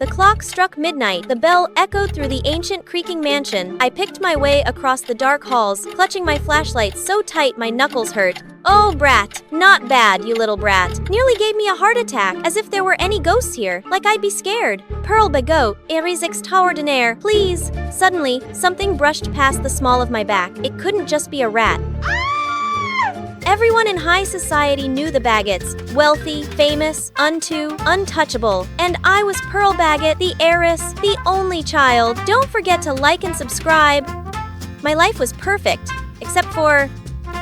The clock struck midnight. The bell echoed through the ancient creaking mansion. I picked my way across the dark halls, clutching my flashlight so tight my knuckles hurt. Oh, brat. Not bad, you little brat. Nearly gave me a heart attack, as if there were any ghosts here, like I'd be scared. Pearl Bagot, heiress extraordinaire, please. Suddenly, something brushed past the small of my back. It couldn't just be a rat. Everyone in high society knew the Baggots. Wealthy, famous, untouchable. And I was Pearl Bagot, the heiress, the only child. Don't forget to like and subscribe. My life was perfect, except for...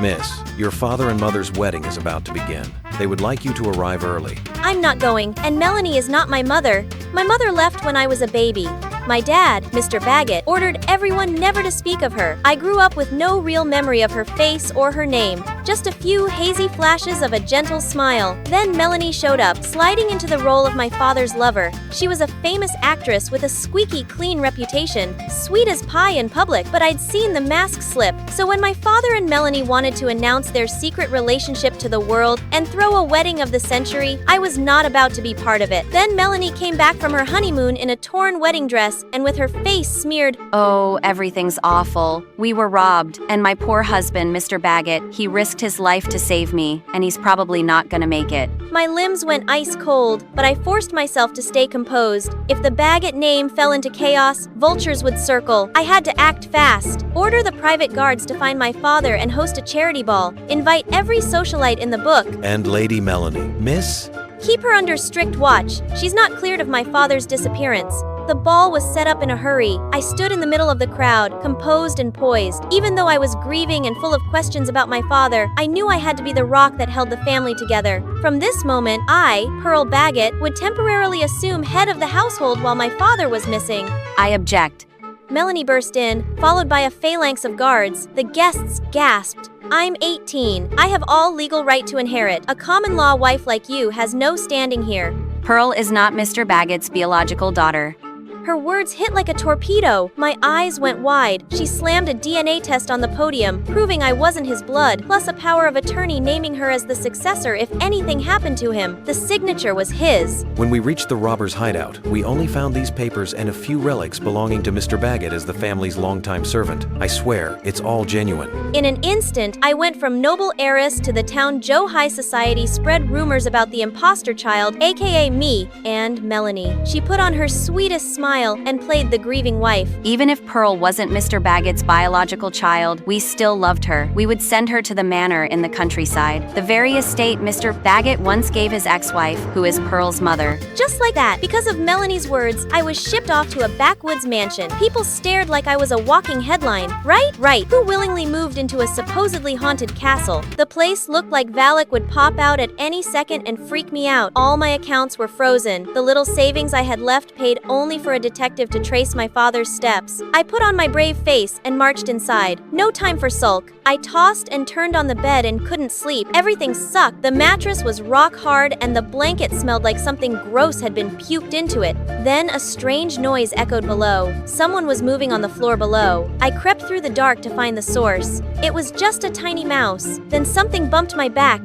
Miss, your father and mother's wedding is about to begin. They would like you to arrive early. I'm not going, and Melanie is not my mother. My mother left when I was a baby. My dad, Mr. Bagot, ordered everyone never to speak of her. I grew up with no real memory of her face or her name, just a few hazy flashes of a gentle smile. Then Melanie showed up, sliding into the role of my father's lover. She was a famous actress with a squeaky clean reputation, sweet as pie in public, but I'd seen the mask slip. So when my father and Melanie wanted to announce their secret relationship to the world and throw a wedding of the century, I was not about to be part of it. Then Melanie came back from her honeymoon in a torn wedding dress and with her face smeared. Oh, everything's awful. We were robbed, and my poor husband, Mr. Bagot, he risked his life to save me, and he's probably not gonna make it. My limbs went ice cold, but I forced myself to stay composed. If the Bagot name fell into chaos, vultures would circle. I had to act fast. Order the private guards to find my father and host a charity ball. Invite every socialite in the book. And Lady Melanie. Miss? Keep her under strict watch. She's not cleared of my father's disappearance. The ball was set up in a hurry. I stood in the middle of the crowd, composed and poised. Even though I was grieving and full of questions about my father, I knew I had to be the rock that held the family together. From this moment, I, Pearl Bagot, would temporarily assume head of the household while my father was missing. I object. Melanie burst in, followed by a phalanx of guards. The guests gasped. I'm 18. I have all legal right to inherit. A common law wife like you has no standing here. Pearl is not Mr. Bagot's biological daughter. Her words hit like a torpedo. My eyes went wide. She slammed a DNA test on the podium, proving I wasn't his blood, plus a power of attorney naming her as the successor if anything happened to him. The signature was his. When we reached the robbers' hideout, we only found these papers and a few relics belonging to Mr. Bagot as the family's longtime servant. I swear, it's all genuine. In an instant, I went from noble heiress to the town Joe high society spread rumors about the impostor child, aka me, and Melanie. She put on her sweetest smile and played the grieving wife. Even if Pearl wasn't Mr. Bagot's biological child, we still loved her. We would send her to the manor in the countryside, the very estate Mr. Bagot once gave his ex-wife, who is Pearl's mother. Just like that, because of Melanie's words, I was shipped off to a backwoods mansion. People stared like I was a walking headline. Right. Who willingly moved into a supposedly haunted castle? The place looked like Valak would pop out at any second and freak me out. All my accounts were frozen. The little savings I had left paid only for a detective to trace my father's steps. I put on my brave face and marched inside. No time for sulk. I tossed and turned on the bed and couldn't sleep. Everything sucked. The mattress was rock hard and the blanket smelled like something gross had been puked into it. Then a strange noise echoed below. Someone was moving on the floor below. I crept through the dark to find the source. It was just a tiny mouse. Then something bumped my back.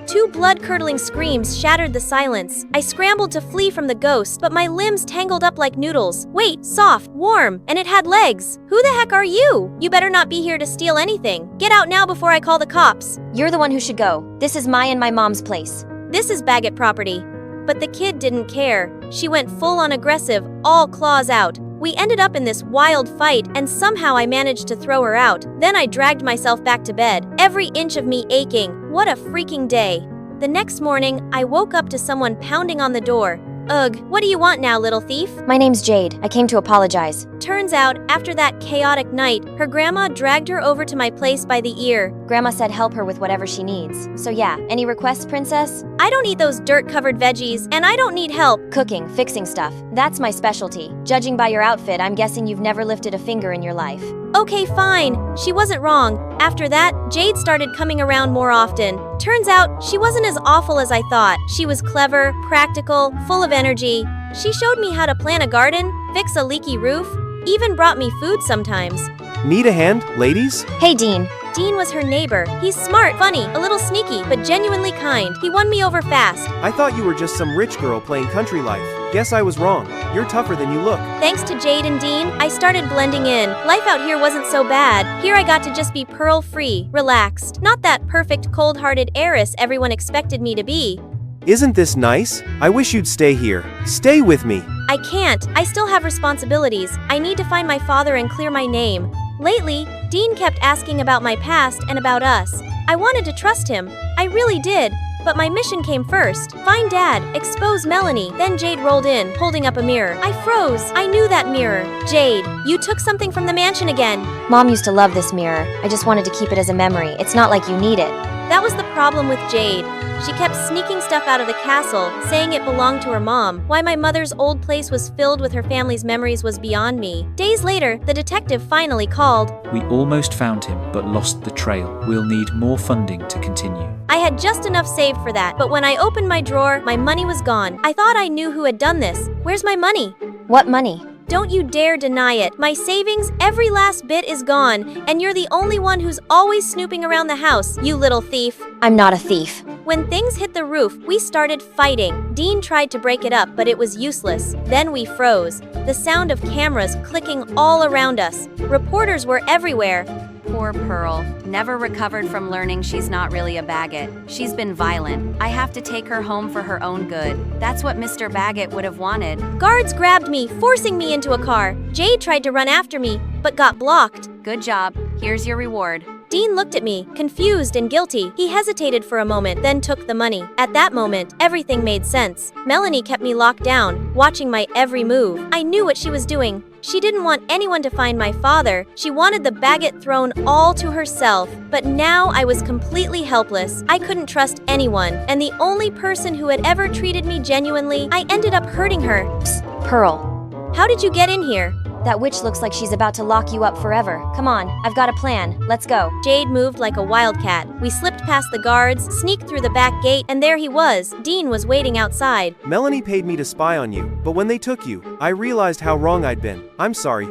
Two blood-curdling screams shattered the silence. I scrambled to flee from the ghost, but my limbs tangled up like noodles. Wait, soft, warm, and it had legs. Who the heck are you? You better not be here to steal anything. Get out now before I call the cops. You're the one who should go. This is my and my mom's place. This is Bagot property. But the kid didn't care. She went full-on aggressive, all claws out. We ended up in this wild fight, and somehow I managed to throw her out. Then I dragged myself back to bed, every inch of me aching. What a freaking day. The next morning, I woke up to someone pounding on the door. Ugh, what do you want now, little thief? My name's Jade. I came to apologize. Turns out, after that chaotic night, her grandma dragged her over to my place by the ear. Grandma said help her with whatever she needs. So yeah, any requests, princess? I don't eat those dirt-covered veggies, and I don't need help. Cooking, fixing stuff. That's my specialty. Judging by your outfit, I'm guessing you've never lifted a finger in your life. Okay, fine. She wasn't wrong. After that, Jade started coming around more often. Turns out, she wasn't as awful as I thought. She was clever, practical, full of energy. She showed me how to plant a garden, fix a leaky roof, even brought me food sometimes. Need a hand, ladies? Hey, Dean. Dean was her neighbor. He's smart, funny, a little sneaky, but genuinely kind. He won me over fast. I thought you were just some rich girl playing country life. Guess I was wrong. You're tougher than you look. Thanks to Jade and Dean, I started blending in. Life out here wasn't so bad. Here I got to just be pearl-free, relaxed. Not that perfect, cold-hearted heiress everyone expected me to be. Isn't this nice? I wish you'd stay here. Stay with me. I can't. I still have responsibilities. I need to find my father and clear my name. Lately, Dean kept asking about my past and about us. I wanted to trust him. I really did. But my mission came first. Find Dad, expose Melanie. Then Jade rolled in, holding up a mirror. I froze. I knew that mirror. Jade, you took something from the mansion again. Mom used to love this mirror. I just wanted to keep it as a memory. It's not like you need it. That was the problem with Jade. She kept sneaking stuff out of the castle, saying it belonged to her mom. Why my mother's old place was filled with her family's memories was beyond me. Days later, the detective finally called. We almost found him, but lost the trail. We'll need more funding to continue. I had just enough saved for that, but when I opened my drawer, my money was gone. I thought I knew who had done this. Where's my money? What money? Don't you dare deny it. My savings, every last bit is gone, and you're the only one who's always snooping around the house, you little thief. I'm not a thief. When things hit the roof, we started fighting. Dean tried to break it up, but it was useless. Then we froze. The sound of cameras clicking all around us. Reporters were everywhere. Poor Pearl. Never recovered from learning she's not really a Baggett. She's been violent. I have to take her home for her own good. That's what Mr. Baggett would have wanted. Guards grabbed me, forcing me into a car. Jade tried to run after me, but got blocked. Good job. Here's your reward. Dean looked at me, confused and guilty. He hesitated for a moment, then took the money. At that moment, everything made sense. Melanie kept me locked down, watching my every move. I knew what she was doing. She didn't want anyone to find my father. She wanted the Baggett throne all to herself. But now I was completely helpless. I couldn't trust anyone. And the only person who had ever treated me genuinely, I ended up hurting her. Psst, Pearl. How did you get in here? That witch looks like she's about to lock you up forever. Come on, I've got a plan. Let's go. Jade moved like a wildcat. We slipped past the guards, sneaked through the back gate, and there he was. Dean was waiting outside. Melanie paid me to spy on you, but when they took you, I realized how wrong I'd been. I'm sorry.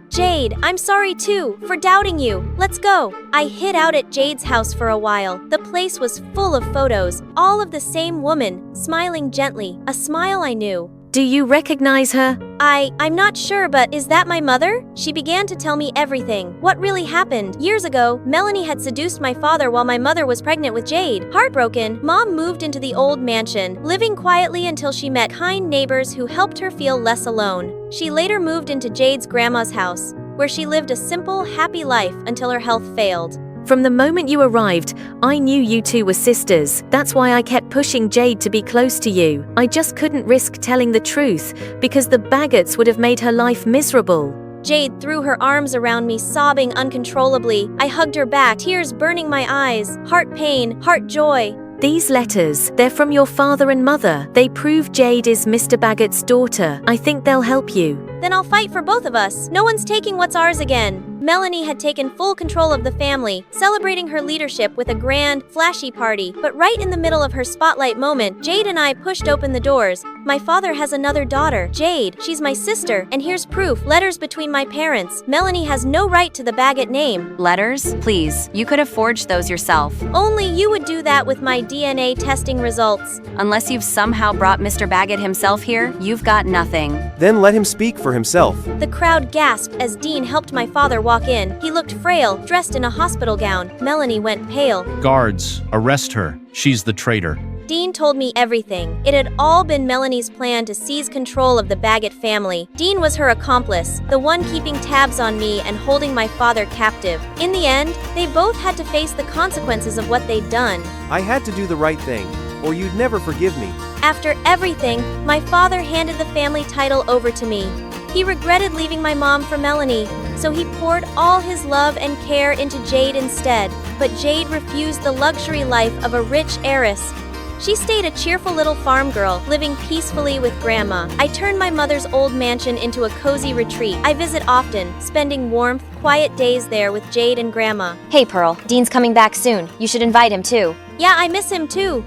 Jade, I'm sorry too, for doubting you. Let's go. I hid out at Jade's house for a while. The place was full of photos, all of the same woman, smiling gently, a smile I knew. Do you recognize her? I'm not sure, but is that my mother? She began to tell me everything. What really happened? Years ago, Melanie had seduced my father while my mother was pregnant with Jade. Heartbroken, Mom moved into the old mansion, living quietly until she met kind neighbors who helped her feel less alone. She later moved into Jade's grandma's house, where she lived a simple, happy life until her health failed. From the moment you arrived, I knew you two were sisters. That's why I kept pushing Jade to be close to you. I just couldn't risk telling the truth, because the Baggetts would have made her life miserable. Jade threw her arms around me, sobbing uncontrollably. I hugged her back, tears burning my eyes. Heart pain, heart joy. These letters, they're from your father and mother. They prove Jade is Mr. Baggett's daughter. I think they'll help you. Then I'll fight for both of us. No one's taking what's ours again. Melanie had taken full control of the family, celebrating her leadership with a grand, flashy party. But right in the middle of her spotlight moment, Jade and I pushed open the doors. My father has another daughter, Jade. She's my sister, and here's proof. Letters between my parents. Melanie has no right to the Baggett name. Letters? Please, you could have forged those yourself. Only you would do that with my DNA testing results. Unless you've somehow brought Mr. Baggett himself here, you've got nothing. Then let him speak for himself. The crowd gasped as Dean helped my father walk in. He looked frail, dressed in a hospital gown. Melanie went pale. Guards, arrest her. She's the traitor. Dean told me everything. It had all been Melanie's plan to seize control of the Baggett family. Dean was her accomplice, the one keeping tabs on me and holding my father captive. In the end, they both had to face the consequences of what they'd done. I had to do the right thing, or you'd never forgive me. After everything, my father handed the family title over to me. He regretted leaving my mom for Melanie, so he poured all his love and care into Jade instead. But Jade refused the luxury life of a rich heiress. She stayed a cheerful little farm girl, living peacefully with Grandma. I turned my mother's old mansion into a cozy retreat. I visit often, spending warmth, quiet days there with Jade and Grandma. Hey, Pearl. Dean's coming back soon. You should invite him too. Yeah, I miss him too.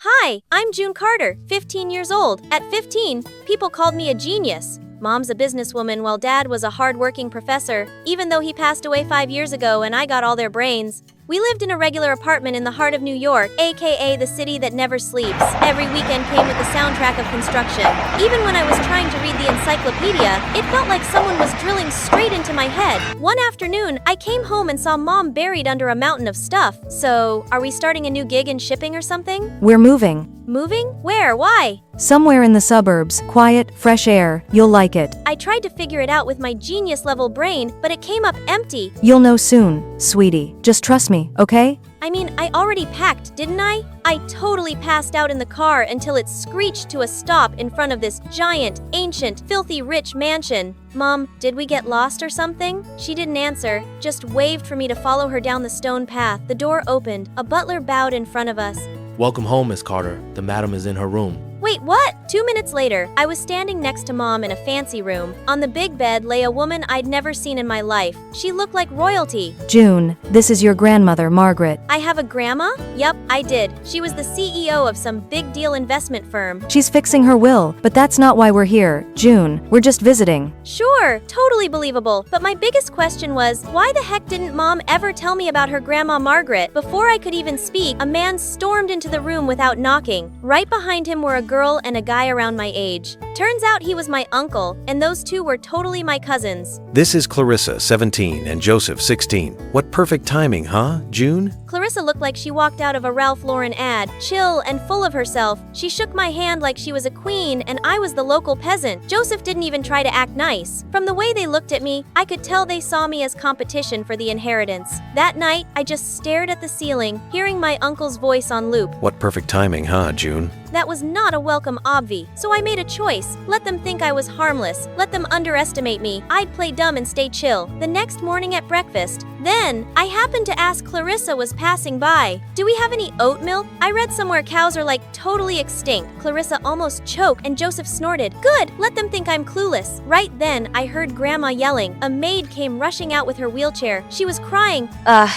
Hi, I'm June Carter, 15 years old. At 15, people called me a genius. Mom's a businesswoman while Dad was a hard-working professor, even though he passed away 5 years ago and I got all their brains. We lived in a regular apartment in the heart of New York, aka the city that never sleeps. Every weekend came with the soundtrack of construction. Even when I was trying to read the encyclopedia, it felt like someone was drilling straight into my head. One afternoon, I came home and saw Mom buried under a mountain of stuff. So, are we starting a new gig in shipping or something? We're moving. Moving? Where? Why? Somewhere in the suburbs. Quiet, fresh air. You'll like it. I tried to figure it out with my genius-level brain, but it came up empty. You'll know soon, sweetie. Just trust me, okay? I mean, I already packed, didn't I? I totally passed out in the car until it screeched to a stop in front of this giant, ancient, filthy rich mansion. Mom, did we get lost or something? She didn't answer, just waved for me to follow her down the stone path. The door opened. A butler bowed in front of us. Welcome home, Miss Carter. The madam is in her room. Wait, what? 2 minutes later, I was standing next to Mom in a fancy room. On the big bed lay a woman I'd never seen in my life. She looked like royalty. June, this is your grandmother, Margaret. I have a grandma? Yup, I did. She was the CEO of some big deal investment firm. She's fixing her will, but that's not why we're here. June, we're just visiting. Sure, totally believable. But my biggest question was, why the heck didn't Mom ever tell me about her grandma Margaret? Before I could even speak, a man stormed into the room without knocking. Right behind him were a girl and a guy around my age. Turns out he was my uncle, and those two were totally my cousins. This is Clarissa, 17, and Joseph, 16. What perfect timing, huh, June? Clarissa looked like she walked out of a Ralph Lauren ad, chill and full of herself. She shook my hand like she was a queen and I was the local peasant. Joseph didn't even try to act nice. From the way they looked at me, I could tell they saw me as competition for the inheritance. That night, I just stared at the ceiling, hearing my uncle's voice on loop. What perfect timing, huh, June? That was not a welcome obvi, so I made a choice. Let them think I was harmless. Let them underestimate me. I'd play dumb and stay chill. The next morning at breakfast, then, I happened to ask Clarissa was passing by, do we have any oat milk? I read somewhere cows are like totally extinct. Clarissa almost choked and Joseph snorted. Good, let them think I'm clueless. Right then, I heard Grandma yelling. A maid came rushing out with her wheelchair. She was crying.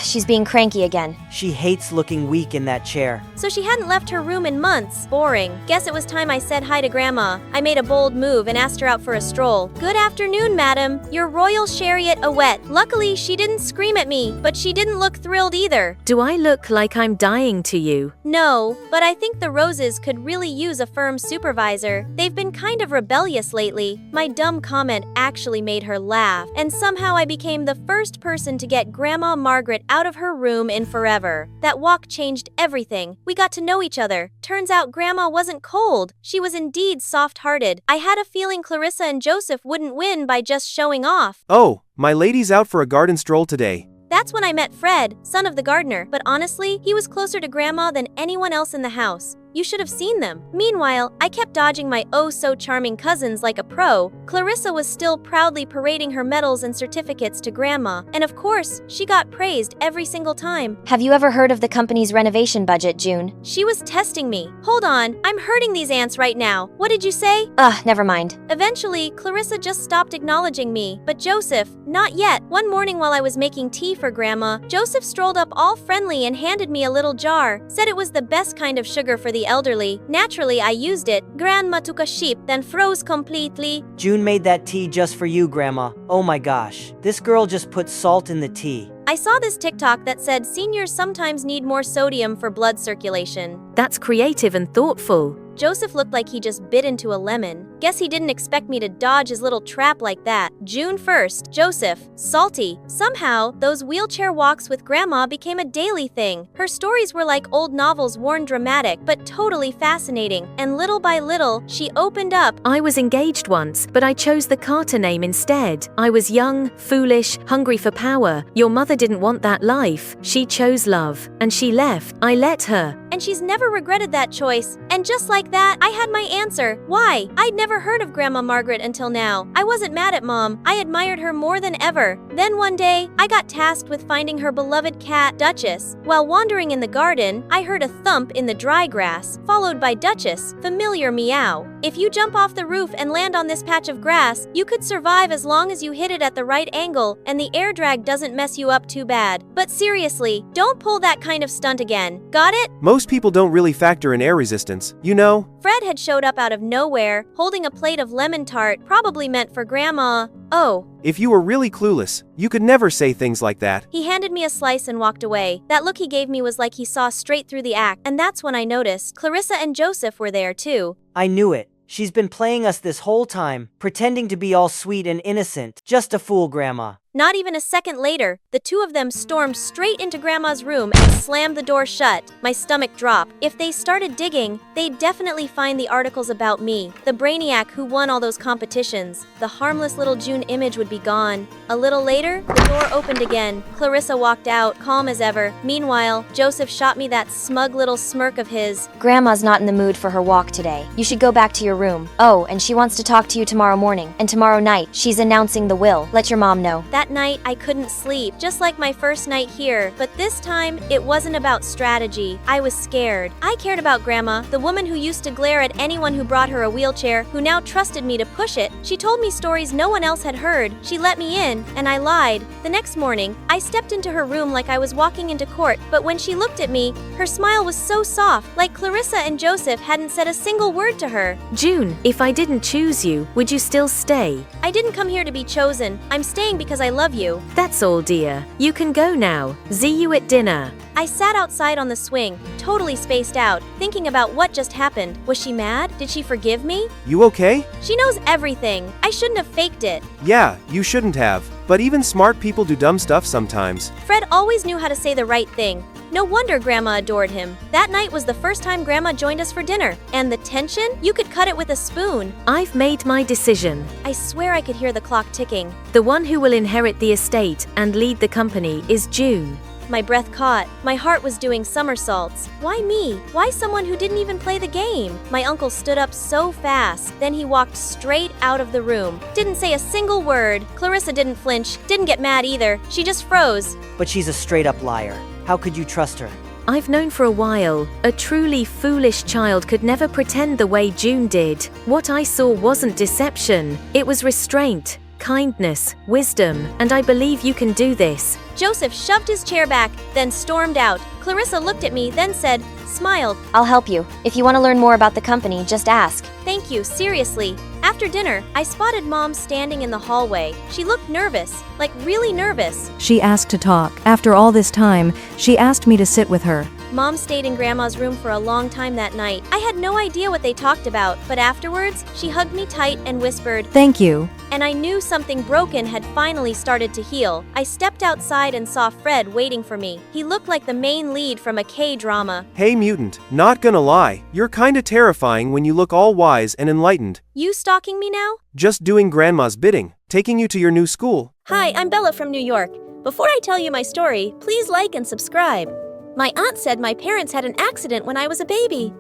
She's being cranky again. She hates looking weak in that chair. So she hadn't left her room in months. Boring. Guess it was time I said hi to Grandma. I made a bold move and asked her out for a stroll. Good afternoon, madam. Your royal chariot a wet. Luckily, she didn't scream at me, but she didn't look thrilled either. Do I look like I'm dying to you? No, but I think the Roses could really use a firm supervisor. They've been kind of rebellious lately. My dumb comment actually made her laugh, and somehow I became the first person to get Grandma Margaret out of her room in forever. That walk changed everything. We got to know each other. Turns out Grandma wasn't cold. She was indeed soft-hearted. I had a feeling Clarissa and Joseph wouldn't win by just showing off. Oh, my lady's out for a garden stroll today. That's when I met Fred, son of the gardener, but honestly, he was closer to Grandma than anyone else in the house. You should have seen them. Meanwhile, I kept dodging my oh-so-charming cousins like a pro. Clarissa was still proudly parading her medals and certificates to Grandma, and of course, she got praised every single time. Have you ever heard of the company's renovation budget, June? She was testing me. Hold on, I'm hurting these ants right now. What did you say? Never mind. Eventually, Clarissa just stopped acknowledging me, but Joseph, not yet. One morning while I was making tea for Grandma, Joseph strolled up all friendly and handed me a little jar. Said it was the best kind of sugar for the elderly. Naturally, I used it. Grandma took a sip, then froze completely. June made that tea just for you, Grandma. Oh my gosh. This girl just put salt in the tea. I saw this TikTok that said seniors sometimes need more sodium for blood circulation. That's creative and thoughtful. Joseph looked like he just bit into a lemon. Guess he didn't expect me to dodge his little trap like that. June 1st, Joseph, salty. Somehow, those wheelchair walks with Grandma became a daily thing. Her stories were like old novels worn dramatic, but totally fascinating. And little by little, she opened up. I was engaged once, but I chose the Carter name instead. I was young, foolish, hungry for power. Your mother didn't want that life. She chose love. And she left. I let her. And she's never regretted that choice. And just like that, I had my answer. Why? I'd never heard of Grandma Margaret until now. I wasn't mad at Mom. I admired her more than ever. Then one day, I got tasked with finding her beloved cat, Duchess. While wandering in the garden, I heard a thump in the dry grass, followed by Duchess' familiar meow. If you jump off the roof and land on this patch of grass, you could survive as long as you hit it at the right angle and the air drag doesn't mess you up too bad. But seriously, don't pull that kind of stunt again. Got it? Most Most people don't really factor in air resistance, you know? Fred had showed up out of nowhere, holding a plate of lemon tart, probably meant for Grandma. Oh. If you were really clueless, you could never say things like that. He handed me a slice and walked away. That look he gave me was like he saw straight through the act, and that's when I noticed Clarissa and Joseph were there too. I knew it. She's been playing us this whole time, pretending to be all sweet and innocent. Just a fool, Grandma. Not even a second later, the two of them stormed straight into Grandma's room and slammed the door shut. My stomach dropped. If they started digging, they'd definitely find the articles about me, the brainiac who won all those competitions. The harmless little June image would be gone. A little later, the door opened again. Clarissa walked out, calm as ever. Meanwhile, Joseph shot me that smug little smirk of his. Grandma's not in the mood for her walk today. You should go back to your room. Oh, and she wants to talk to you tomorrow morning. And tomorrow night, she's announcing the will. Let your mom know. That night, I couldn't sleep, just like my first night here. But this time, it wasn't about strategy. I was scared. I cared about Grandma, the woman who used to glare at anyone who brought her a wheelchair, who now trusted me to push it. She told me stories no one else had heard. She let me in, and I lied. The next morning, I stepped into her room like I was walking into court, but when she looked at me, her smile was so soft, like Clarissa and Joseph hadn't said a single word to her. June, if I didn't choose you, would you still stay? I didn't come here to be chosen. I'm staying because I love you. That's all, dear. You can go now. See you at dinner. I sat outside on the swing, totally spaced out, thinking about what just happened. Was she mad? Did she forgive me? You okay? She knows everything. I shouldn't have faked it. Yeah, you shouldn't have. But even smart people do dumb stuff sometimes. Fred always knew how to say the right thing. No wonder Grandma adored him. That night was the first time Grandma joined us for dinner. And the tension? You could cut it with a spoon. I've made my decision. I swear I could hear the clock ticking. The one who will inherit the estate and lead the company is June. My breath caught. My heart was doing somersaults. Why me? Why someone who didn't even play the game? My uncle stood up so fast. Then he walked straight out of the room. Didn't say a single word. Clarissa didn't flinch. Didn't get mad either. She just froze. But she's a straight-up liar. How could you trust her? I've known for a while, a truly foolish child could never pretend the way June did. What I saw wasn't deception. It was restraint, kindness, wisdom, and I believe you can do this. Joseph shoved his chair back, then stormed out. Clarissa looked at me, then said, smiled. I'll help you. If you want to learn more about the company, just ask. Thank you, seriously. After dinner, I spotted Mom standing in the hallway. She looked nervous, like really nervous. She asked to talk. After all this time, she asked me to sit with her. Mom stayed in Grandma's room for a long time that night. I had no idea what they talked about, but afterwards, she hugged me tight and whispered, "Thank you." And I knew something broken had finally started to heal. I stepped outside and saw Fred waiting for me. He looked like the main lead from a K-drama. Hey mutant, not gonna lie, you're kinda terrifying when you look all wise and enlightened. You stalking me now? Just doing Grandma's bidding, taking you to your new school. Hi, I'm Bella from New York. Before I tell you my story, please like and subscribe. My aunt said my parents had an accident when I was a baby.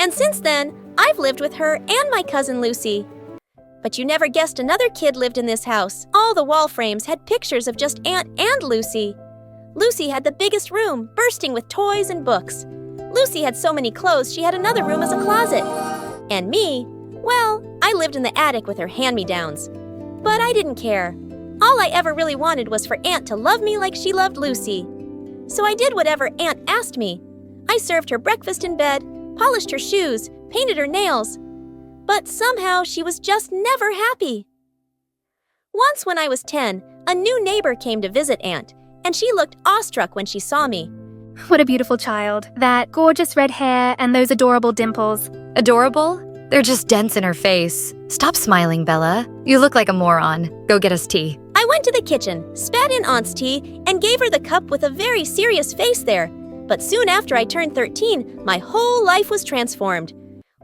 And since then, I've lived with her and my cousin Lucy. But you never guessed another kid lived in this house. All the wall frames had pictures of just Aunt and Lucy. Lucy had the biggest room, bursting with toys and books. Lucy had so many clothes she had another room as a closet. And me, well, I lived in the attic with her hand-me-downs. But I didn't care. All I ever really wanted was for Aunt to love me like she loved Lucy. So I did whatever Aunt asked me. I served her breakfast in bed, polished her shoes, painted her nails. But somehow she was just never happy. Once when I was 10, a new neighbor came to visit Aunt, and she looked awestruck when she saw me. What a beautiful child. That gorgeous red hair and those adorable dimples. Adorable? They're just dents in her face. Stop smiling, Bella. You look like a moron. Go get us tea. I went to the kitchen, spat in Aunt's tea, and gave her the cup with a very serious face there. But soon after I turned 13, my whole life was transformed.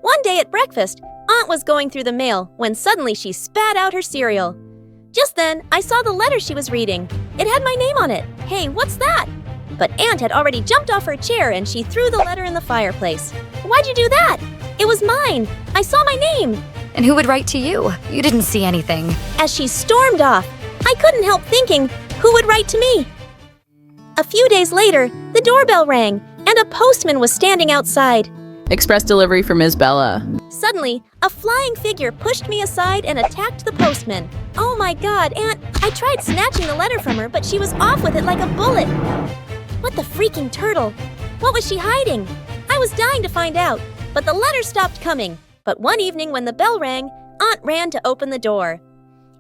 One day at breakfast, Aunt was going through the mail when suddenly she spat out her cereal. Just then, I saw the letter she was reading. It had my name on it. Hey, what's that? But Aunt had already jumped off her chair and she threw the letter in the fireplace. Why'd you do that? It was mine. I saw my name. And who would write to you? You didn't see anything. As she stormed off, I couldn't help thinking, who would write to me? A few days later, the doorbell rang, and a postman was standing outside. Express delivery for Ms. Bella. Suddenly, a flying figure pushed me aside and attacked the postman. Oh my God, Aunt! I tried snatching the letter from her, but she was off with it like a bullet. What the freaking turtle? What was she hiding? I was dying to find out, but the letters stopped coming. But one evening when the bell rang, Aunt ran to open the door.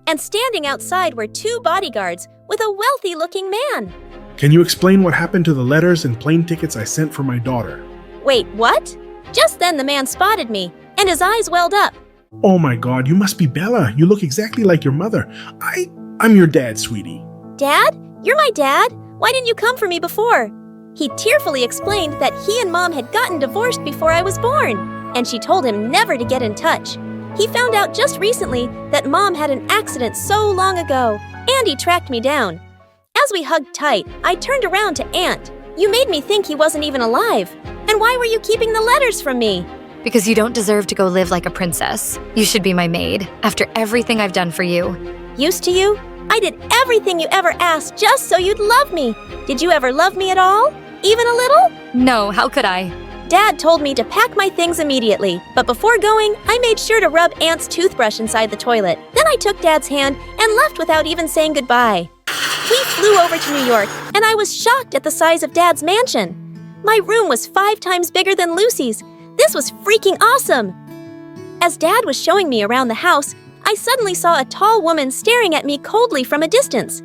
And standing outside were 2 bodyguards with a wealthy-looking man. Can you explain what happened to the letters and plane tickets I sent for my daughter? Wait, what? Just then the man spotted me, and his eyes welled up. Oh my God, you must be Bella. You look exactly like your mother. I'm your dad, sweetie. Dad? You're my dad? Why didn't you come for me before? He tearfully explained that he and Mom had gotten divorced before I was born, and she told him never to get in touch. He found out just recently that Mom had an accident so long ago, and he tracked me down. As we hugged tight, I turned around to Aunt. You made me think he wasn't even alive. And why were you keeping the letters from me? Because you don't deserve to go live like a princess. You should be my maid, after everything I've done for you. Used to you? I did everything you ever asked just so you'd love me. Did you ever love me at all? Even a little? No, how could I? Dad told me to pack my things immediately, but before going, I made sure to rub Aunt's toothbrush inside the toilet. Then I took Dad's hand and left without even saying goodbye. We flew over to New York, and I was shocked at the size of Dad's mansion. My room was 5 times bigger than Lucy's. This was freaking awesome! As Dad was showing me around the house, I suddenly saw a tall woman staring at me coldly from a distance.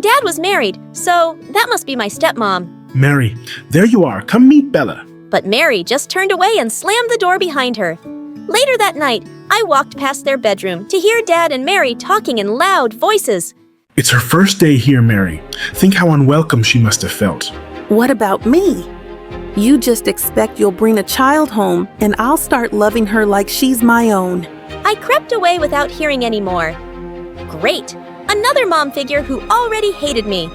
Dad was married, so that must be my stepmom. Mary, there you are. Come meet Bella. But Mary just turned away and slammed the door behind her. Later that night, I walked past their bedroom to hear Dad and Mary talking in loud voices. It's her first day here, Mary. Think how unwelcome she must have felt. What about me? You just expect you'll bring a child home and I'll start loving her like she's my own. I crept away without hearing any more. Great! Another mom figure who already hated me.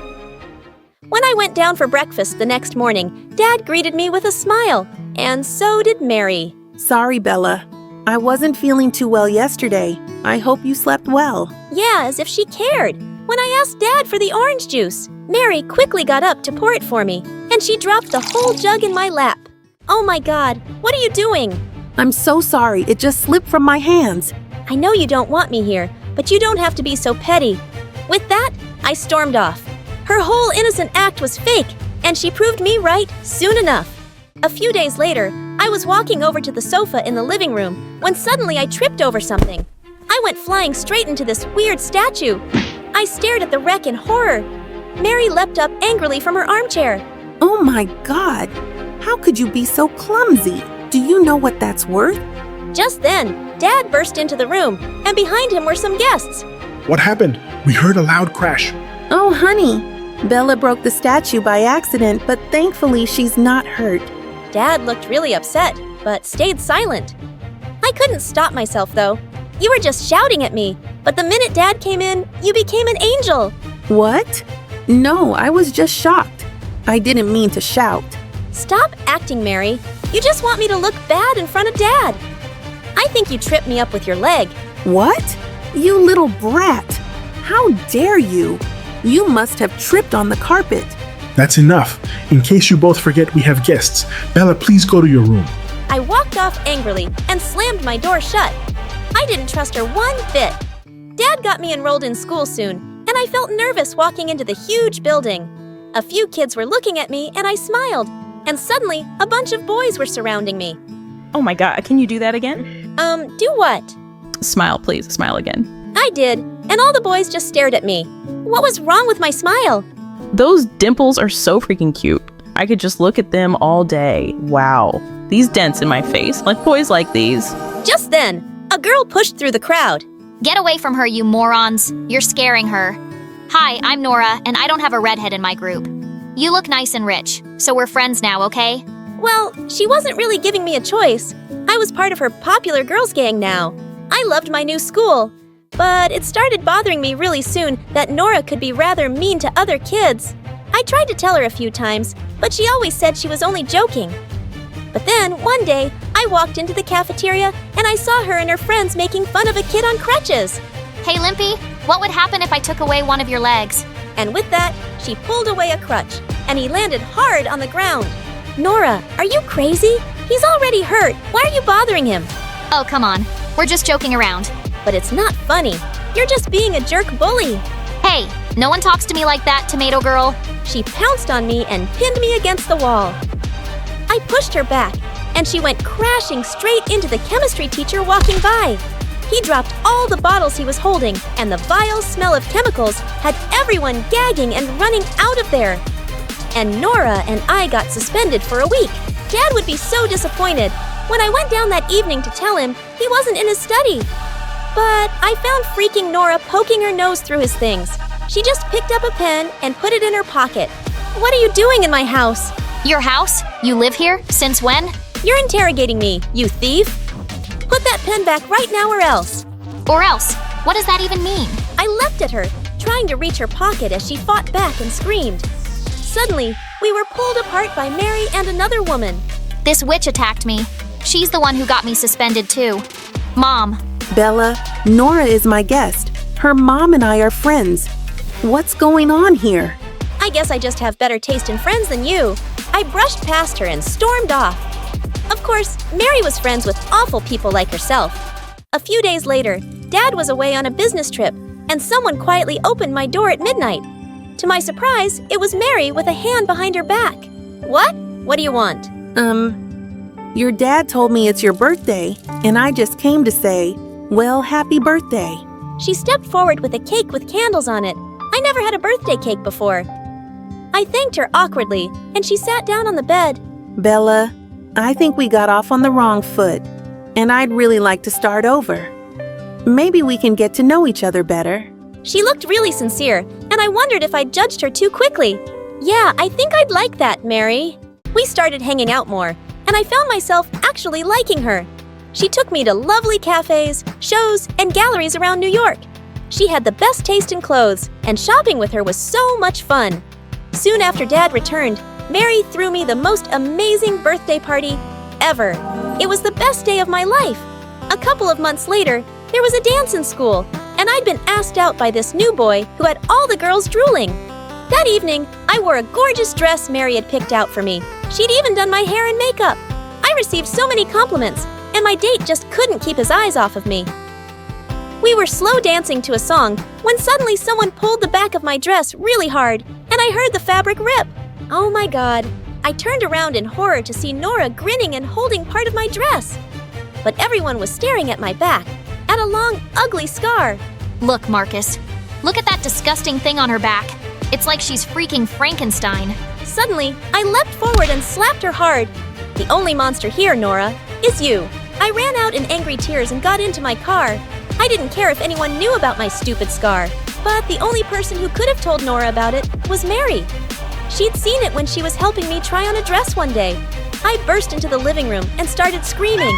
When I went down for breakfast the next morning, Dad greeted me with a smile, and so did Mary. Sorry, Bella. I wasn't feeling too well yesterday. I hope you slept well. Yeah, as if she cared. When I asked Dad for the orange juice, Mary quickly got up to pour it for me, and she dropped the whole jug in my lap. Oh my God, what are you doing? I'm so sorry, it just slipped from my hands. I know you don't want me here, but you don't have to be so petty. With that, I stormed off. Her whole innocent act was fake, and she proved me right soon enough. A few days later, I was walking over to the sofa in the living room when suddenly I tripped over something. I went flying straight into this weird statue. I stared at the wreck in horror. Mary leapt up angrily from her armchair. Oh my God! How could you be so clumsy? Do you know what that's worth? Just then, Dad burst into the room, and behind him were some guests. What happened? We heard a loud crash. Oh, honey. Bella broke the statue by accident, but thankfully she's not hurt. Dad looked really upset, but stayed silent. I couldn't stop myself, though. You were just shouting at me, but the minute Dad came in, you became an angel. What? No, I was just shocked. I didn't mean to shout. Stop acting, Mary. You just want me to look bad in front of Dad. I think you tripped me up with your leg. What? You little brat! How dare you? You must have tripped on the carpet. That's enough. In case you both forget we have guests, Bella, please go to your room. I walked off angrily and slammed my door shut. I didn't trust her one bit. Dad got me enrolled in school soon, and I felt nervous walking into the huge building. A few kids were looking at me, and I smiled. And suddenly, a bunch of boys were surrounding me. Oh my God, can you do that again? Do what? Smile, please. Smile again. I did, and all the boys just stared at me. What was wrong with my smile? Those dimples are so freaking cute. I could just look at them all day. Wow. These dents in my face, like boys like these. Just then, a girl pushed through the crowd. Get away from her, you morons. You're scaring her. Hi, I'm Nora, and I don't have a redhead in my group. You look nice and rich, so we're friends now, okay? Well, she wasn't really giving me a choice. I was part of her popular girls gang now. I loved my new school. But it started bothering me really soon that Nora could be rather mean to other kids. I tried to tell her a few times, but she always said she was only joking. But then, one day, I walked into the cafeteria and I saw her and her friends making fun of a kid on crutches. Hey, Limpy, what would happen if I took away one of your legs? And with that, she pulled away a crutch, and he landed hard on the ground. Nora, are you crazy? He's already hurt. Why are you bothering him? Oh, come on. We're just joking around. But it's not funny. You're just being a jerk bully. Hey, no one talks to me like that, tomato girl. She pounced on me and pinned me against the wall. I pushed her back, and she went crashing straight into the chemistry teacher walking by. He dropped all the bottles he was holding, and the vile smell of chemicals had everyone gagging and running out of there. And Nora and I got suspended for a week. Dad would be so disappointed. When I went down that evening to tell him, he wasn't in his study. But I found freaking Nora poking her nose through his things. She just picked up a pen and put it in her pocket. What are you doing in my house? Your house? You live here? Since when? You're interrogating me, you thief. Put that pen back right now or else. Or else? What does that even mean? I leapt at her, trying to reach her pocket as she fought back and screamed. Suddenly, we were pulled apart by Mary and another woman. This witch attacked me. She's the one who got me suspended too. Mom. Bella, Nora is my guest. Her mom and I are friends. What's going on here? I guess I just have better taste in friends than you. I brushed past her and stormed off. Of course, Mary was friends with awful people like herself. A few days later, Dad was away on a business trip, and someone quietly opened my door at midnight. To my surprise, it was Mary with a hand behind her back. What? What do you want? Your dad told me it's your birthday, and I just came to say, well, happy birthday. She stepped forward with a cake with candles on it. I never had a birthday cake before. I thanked her awkwardly, and she sat down on the bed. Bella, I think we got off on the wrong foot, and I'd really like to start over. Maybe we can get to know each other better. She looked really sincere, and I wondered if I'd judged her too quickly. Yeah, I think I'd like that, Mary. We started hanging out more, and I found myself actually liking her. She took me to lovely cafes, shows, and galleries around New York. She had the best taste in clothes, and shopping with her was so much fun. Soon after Dad returned, Mary threw me the most amazing birthday party ever. It was the best day of my life. A couple of months later, there was a dance in school, and I'd been asked out by this new boy who had all the girls drooling. That evening, I wore a gorgeous dress Mary had picked out for me. She'd even done my hair and makeup. I received so many compliments, and my date just couldn't keep his eyes off of me. We were slow dancing to a song when suddenly someone pulled the back of my dress really hard, and I heard the fabric rip. Oh my God. I turned around in horror to see Nora grinning and holding part of my dress. But everyone was staring at my back, at a long, ugly scar. Look, Marcus. Look at that disgusting thing on her back. It's like she's freaking Frankenstein. Suddenly, I leapt forward and slapped her hard. The only monster here, Nora, is you. I ran out in angry tears and got into my car. I didn't care if anyone knew about my stupid scar, but the only person who could have told Nora about it was Mary. She'd seen it when she was helping me try on a dress one day. I burst into the living room and started screaming.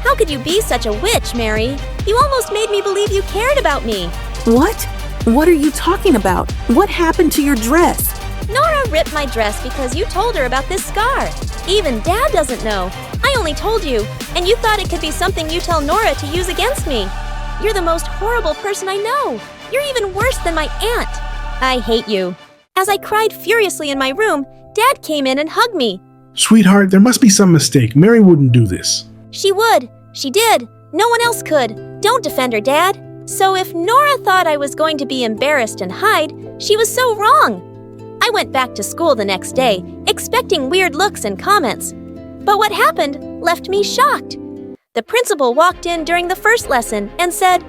How could you be such a witch, Mary? You almost made me believe you cared about me. What? What are you talking about? What happened to your dress? Nora ripped my dress because you told her about this scar. Even Dad doesn't know. I only told you, and you thought it could be something you tell Nora to use against me. You're the most horrible person I know. You're even worse than my aunt. I hate you. As I cried furiously in my room, Dad came in and hugged me. Sweetheart, there must be some mistake. Mary wouldn't do this. She would. She did. No one else could. Don't defend her, Dad. So if Nora thought I was going to be embarrassed and hide, she was so wrong. I went back to school the next day, expecting weird looks and comments. But what happened left me shocked. The principal walked in during the first lesson and said,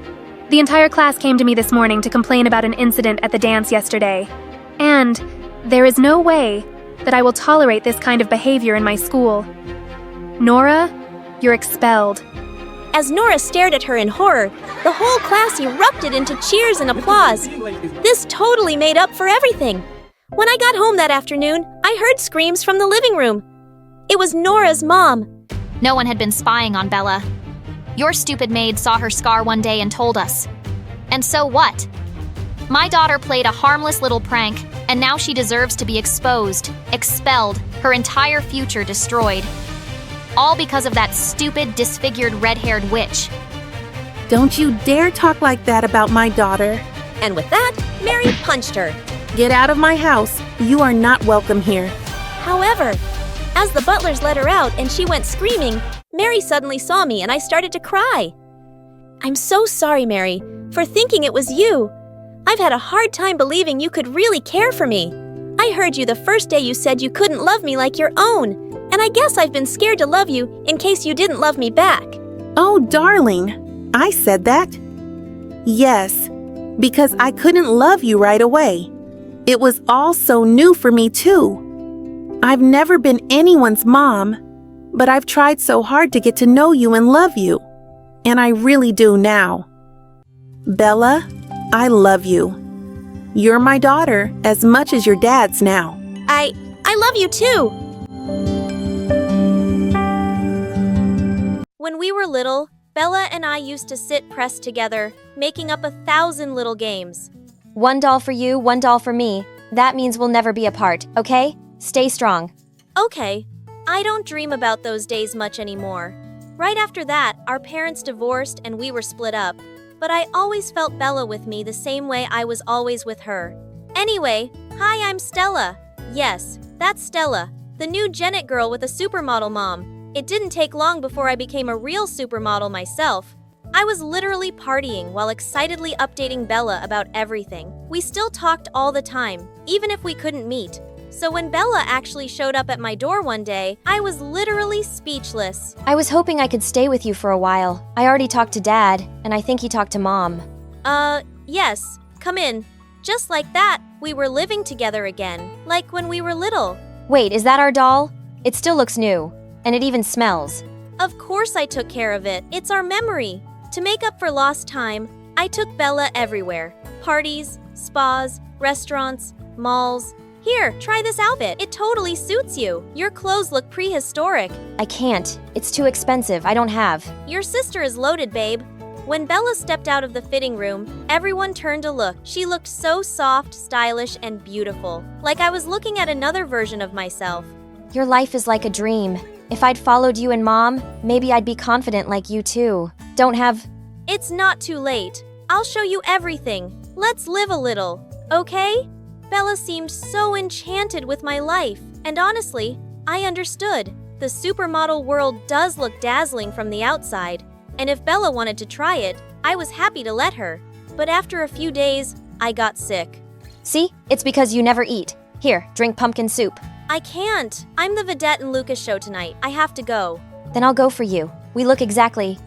The entire class came to me this morning to complain about an incident at the dance yesterday. And there is no way that I will tolerate this kind of behavior in my school. Nora, you're expelled. As Nora stared at her in horror, the whole class erupted into cheers and applause. This totally made up for everything. When I got home that afternoon, I heard screams from the living room. It was Nora's mom. No one had been spying on Bella. Your stupid maid saw her scar one day and told us. And so what? My daughter played a harmless little prank, and now she deserves to be exposed, expelled, her entire future destroyed. All because of that stupid, disfigured, red-haired witch. Don't you dare talk like that about my daughter. And with that, Mary punched her. Get out of my house. You are not welcome here. However, as the butlers let her out and she went screaming, Mary suddenly saw me and I started to cry. I'm so sorry, Mary, for thinking it was you. I've had a hard time believing you could really care for me. I heard you the first day you said you couldn't love me like your own. And I guess I've been scared to love you in case you didn't love me back. Oh, darling, I said that. Yes, because I couldn't love you right away. It was all so new for me, too. I've never been anyone's mom, but I've tried so hard to get to know you and love you. And I really do now. Bella, I love you. You're my daughter as much as your dad's now. I love you too. When we were little, Bella and I used to sit pressed together, making up 1,000 little games. One doll for you, one doll for me. That means we'll never be apart, okay? Stay strong. Okay, I don't dream about those days much anymore. Right after that, our parents divorced and we were split up. But I always felt Bella with me the same way I was always with her. Anyway, hi, I'm Stella. Yes, that's Stella, the new Janet girl with a supermodel mom. It didn't take long before I became a real supermodel myself. I was literally partying while excitedly updating Bella about everything. We still talked all the time, even if we couldn't meet. So when Bella actually showed up at my door one day, I was literally speechless. I was hoping I could stay with you for a while. I already talked to Dad, and I think he talked to Mom. Yes, come in. Just like that, we were living together again, like when we were little. Wait, is that our doll? It still looks new, and it even smells. Of course I took care of it. It's our memory. To make up for lost time, I took Bella everywhere. Parties, spas, restaurants, malls. Here, try this outfit. It totally suits you. Your clothes look prehistoric. I can't. It's too expensive. I don't have. Your sister is loaded, babe. When Bella stepped out of the fitting room, everyone turned to look. She looked so soft, stylish, and beautiful. Like I was looking at another version of myself. Your life is like a dream. If I'd followed you and Mom, maybe I'd be confident like you too. Don't have... It's not too late. I'll show you everything. Let's live a little, okay? Bella seemed so enchanted with my life, and honestly, I understood. The supermodel world does look dazzling from the outside, and if Bella wanted to try it, I was happy to let her. But after a few days, I got sick. See? It's because you never eat. Here, drink pumpkin soup. I can't. I'm the vedette in Lucas' show tonight. I have to go. Then I'll go for you. We look exactly...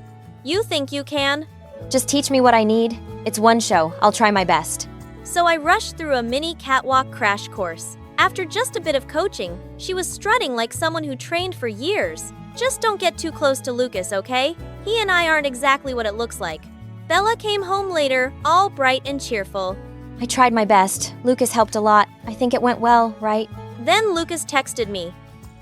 You think you can? Just teach me what I need. It's one show. I'll try my best. So I rushed through a mini catwalk crash course. After just a bit of coaching, she was strutting like someone who trained for years. Just don't get too close to Lucas, okay? He and I aren't exactly what it looks like. Bella came home later, all bright and cheerful. I tried my best. Lucas helped a lot. I think it went well, right? Then Lucas texted me.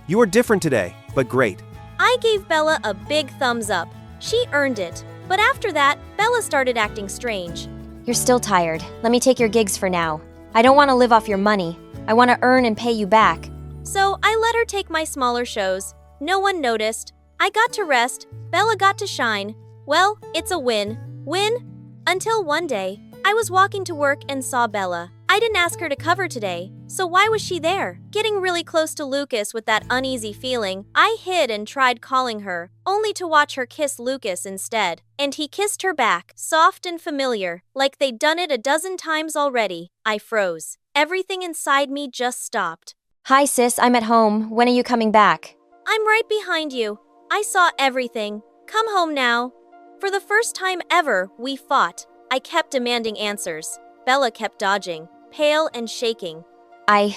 You are different today, but great. I gave Bella a big thumbs up. She earned it. But after that, Bella started acting strange. You're still tired. Let me take your gigs for now. I don't want to live off your money. I want to earn and pay you back. So I let her take my smaller shows. No one noticed. I got to rest. Bella got to shine. Well, it's a win. Win? Until one day, I was walking to work and saw Bella. I didn't ask her to cover today, so why was she there? Getting really close to Lucas with that uneasy feeling, I hid and tried calling her, only to watch her kiss Lucas instead. And he kissed her back, soft and familiar, like they'd done it a dozen times already. I froze. Everything inside me just stopped. Hi sis, I'm at home. When are you coming back? I'm right behind you. I saw everything. Come home now. For the first time ever, we fought. I kept demanding answers. Bella kept dodging, pale and shaking. I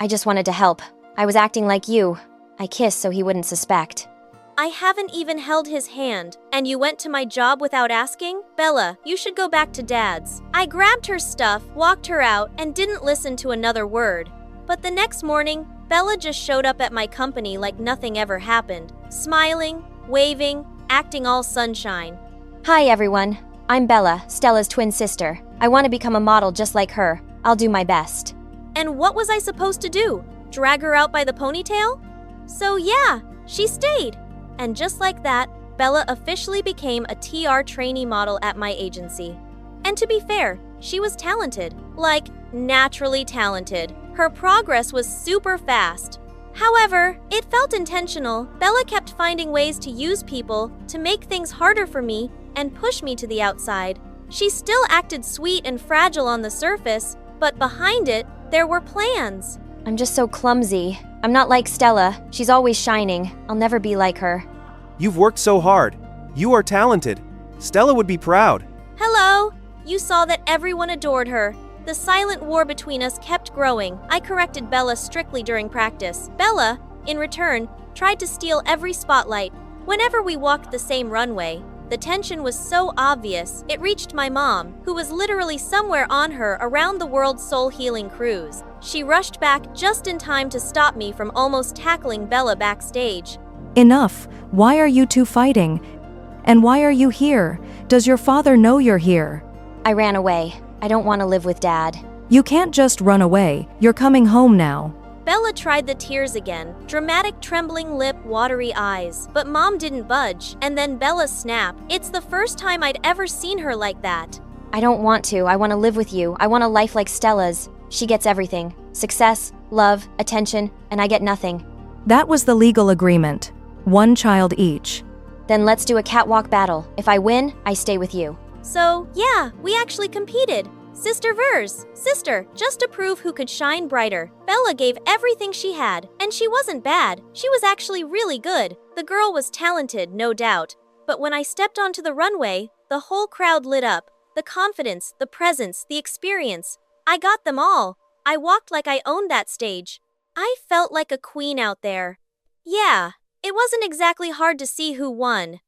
just wanted to help. I was acting like you. I kissed so he wouldn't suspect. I haven't even held his hand, and you went to my job without asking? Bella, you should go back to Dad's. I grabbed her stuff, walked her out, and didn't listen to another word. But the next morning, Bella just showed up at my company like nothing ever happened, smiling, waving, acting all sunshine. Hi everyone. I'm Bella, Stella's twin sister. I want to become a model just like her. I'll do my best. And what was I supposed to do? Drag her out by the ponytail? So yeah, she stayed. And just like that, Bella officially became a TR trainee model at my agency. And to be fair, she was talented. Like, naturally talented. Her progress was super fast. However, it felt intentional. Bella kept finding ways to use people to make things harder for me and push me to the outside. She still acted sweet and fragile on the surface, but behind it, there were plans. I'm just so clumsy. I'm not like Stella. She's always shining. I'll never be like her. You've worked so hard. You are talented. Stella would be proud. Hello! You saw that everyone adored her. The silent war between us kept growing. I corrected Bella strictly during practice. Bella, in return, tried to steal every spotlight. Whenever we walked the same runway, the tension was so obvious, it reached my mom, who was literally somewhere on her around the world soul-healing cruise. She rushed back just in time to stop me from almost tackling Bella backstage. Enough. Why are you two fighting? And why are you here? Does your father know you're here? I ran away. I don't want to live with Dad. You can't just run away. You're coming home now. Bella tried the tears again, dramatic trembling lip, watery eyes. But Mom didn't budge, and then Bella snapped. It's the first time I'd ever seen her like that. I don't want to. I want to live with you. I want a life like Stella's. She gets everything. Success, love, attention, and I get nothing. That was the legal agreement. 1 child each. Then let's do a catwalk battle. If I win, I stay with you. So, yeah, we actually competed. Sister verse. Sister, just to prove who could shine brighter. Bella gave everything she had, and she wasn't bad. She was actually really good. The girl was talented, no doubt. But when I stepped onto the runway, the whole crowd lit up. The confidence, the presence, the experience. I got them all. I walked like I owned that stage. I felt like a queen out there. Yeah, it wasn't exactly hard to see who won.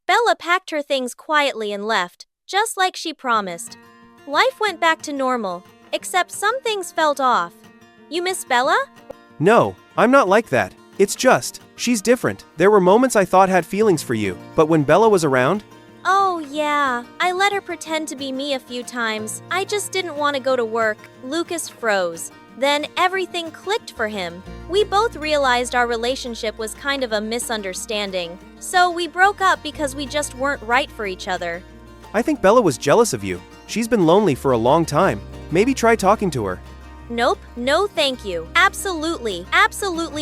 Bella packed her things quietly and left, just like she promised. Life went back to normal, except some things felt off. You miss Bella? No, I'm not like that. It's just, she's different. There were moments I thought had feelings for you, but when Bella was around, Oh yeah, I let her pretend to be me a few times. I just didn't want to go to work. Lucas froze. Then everything clicked for him. We both realized our relationship was kind of a misunderstanding. So we broke up because we just weren't right for each other. I think Bella was jealous of you. She's been lonely for a long time. Maybe try talking to her. Nope, no thank you. Absolutely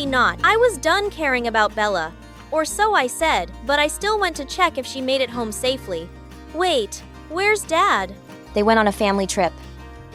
not. I was done caring about Bella. Or so I said, but I still went to check if she made it home safely. Wait, where's Dad? They went on a family trip.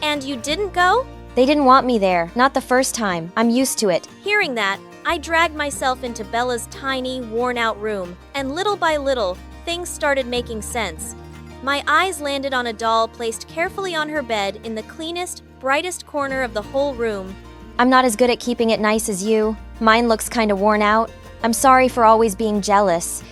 And you didn't go? They didn't want me there, not the first time. I'm used to it. Hearing that, I dragged myself into Bella's tiny, worn-out room, and little by little, things started making sense. My eyes landed on a doll placed carefully on her bed in the cleanest, brightest corner of the whole room. I'm not as good at keeping it nice as you. Mine looks kinda worn out. I'm sorry for always being jealous,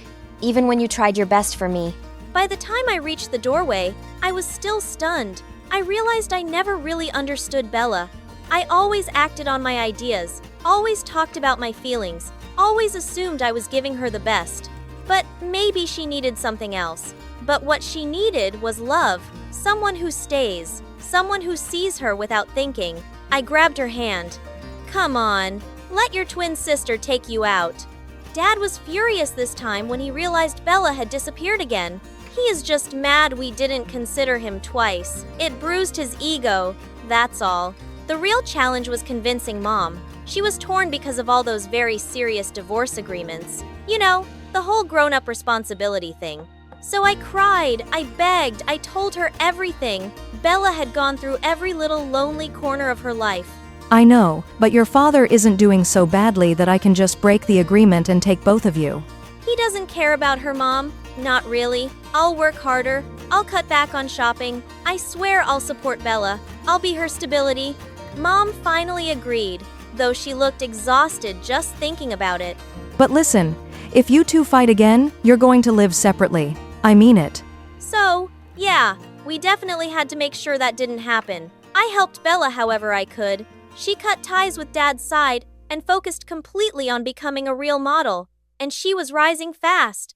even when you tried your best for me. By the time I reached the doorway, I was still stunned. I realized I never really understood Bella. I always acted on my ideas, always talked about my feelings, always assumed I was giving her the best. But maybe she needed something else. But what she needed was love, someone who stays, someone who sees her without thinking. I grabbed her hand. Come on, let your twin sister take you out. Dad was furious this time when he realized Bella had disappeared again. He is just mad we didn't consider him twice. It bruised his ego, that's all. The real challenge was convincing Mom. She was torn because of all those very serious divorce agreements. You know, the whole grown-up responsibility thing. So I cried, I begged, I told her everything. Bella had gone through every little lonely corner of her life. I know, but your father isn't doing so badly that I can just break the agreement and take both of you. He doesn't care about her, Mom. Not really. I'll work harder. I'll cut back on shopping. I swear I'll support Bella. I'll be her stability. Mom finally agreed, though she looked exhausted just thinking about it. But listen, if you two fight again, you're going to live separately. I mean it. So, yeah, we definitely had to make sure that didn't happen. I helped Bella however I could. She cut ties with Dad's side and focused completely on becoming a real model, and she was rising fast.